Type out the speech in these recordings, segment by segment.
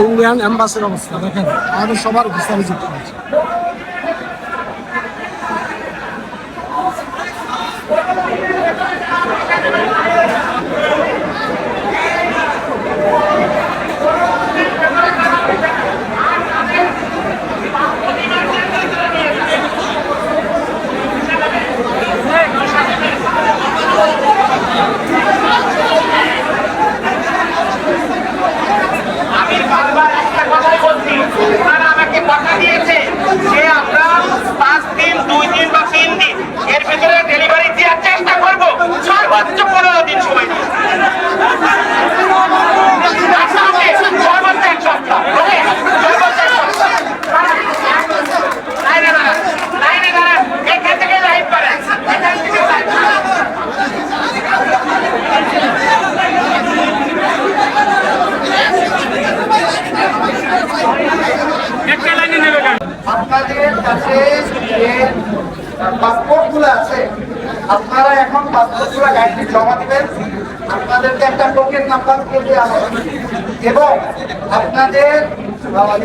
Indian এম্বাসির অবস্থা দেখেন, আমাদের সবার ভিসা যুক্ত আছে। আপনাদের কাছে যে পাসপোর্ট গুলো আছে, আপনারা এখন পাসপোর্ট গুলো গাইডে জমা দিবেন। আপনাদেরকে একটা টোকেন নাম্বার দিয়ে দেওয়া হবে এবং আপনাদের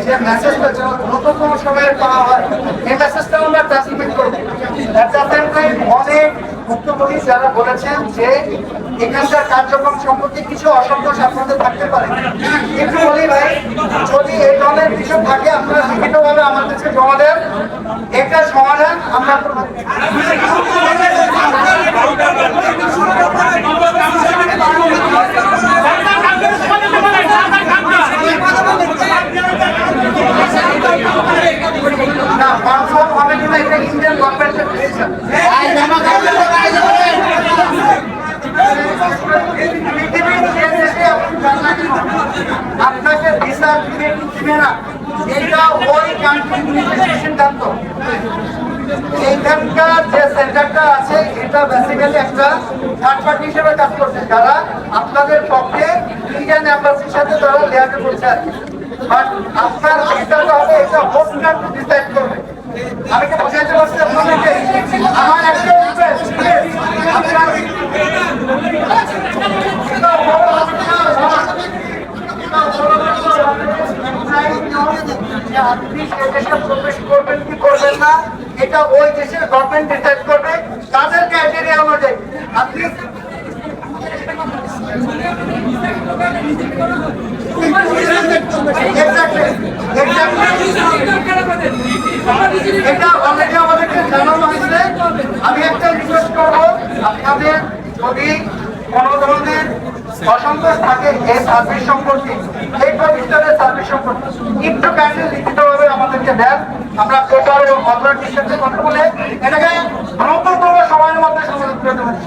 যে মেসেজটা যেন দ্রুততম সময়ে পাওয়া হয়, এই মেসেজটা আমরা ট্রান্সমিট করবো। অনেক ভুক্তভোগী যারা বলেছেন যে এখানকার কার্যক্রম সম্পর্কে কিছু অসন্তোষ আপনাদের থাকতে পারে, একটু বলি ভাই, যদি এই ধরনের কিছু থাকে আপনারা লিখিতভাবে আমার কাছে জমা দেন, এটা সমাধান আমরা করব। না কনফার্ম হবে কিনা এটা ইন্ডিয়ান গভর্নমেন্টের ডিসিশন। আপনাকে ভিসা দিবে কি দিবে না এটা ওই কান্ট্রির সিদ্ধান্ত। এইখানকার যে সেন্টারটা আছে এটা বেসিক্যালি একটা থার্ড পার্টি হিসেবে কাজ করছে, যারা আপনাদের পক্ষে ইন্ডিয়ান এম্বাসির সাথে তারা লেয়ারে করছে আর কি। বাট আপনার ভিসাটা হবে এটা হোস্ট কান্ট্রি ডিসাইড করবে। আমি কি বোঝাইতে পারছি আপনাদেরকে? আমার একটা রিকোয়েস্ট, আপনার আপনি সে দেশে প্রবেশ করবেন কি করবেন না এটা ওই দেশের গভর্নমেন্ট ডিসাইড করবে তাদের ক্রাইটেরিয়া অনুযায়ী। আপনি এটা অলরেডি আমাদেরকে জানানো হয়েছে। আমি একটা রিকোয়েস্ট করবো, আপনাদের যদি কোনো ধরনের অসন্তোষ থাকে এই সার্ভিস সম্পর্কে, এই প্রতিষ্ঠানের সার্ভিস সম্পর্কে, একটু কাইন্ডলি লিখিতভাবে আমাদেরকে দেন। আমরা পেপার এবং অথরিটির সাথে কথা বলে এটাকে দ্রুততম সময়ের মধ্যে সমাধান করতে পারি।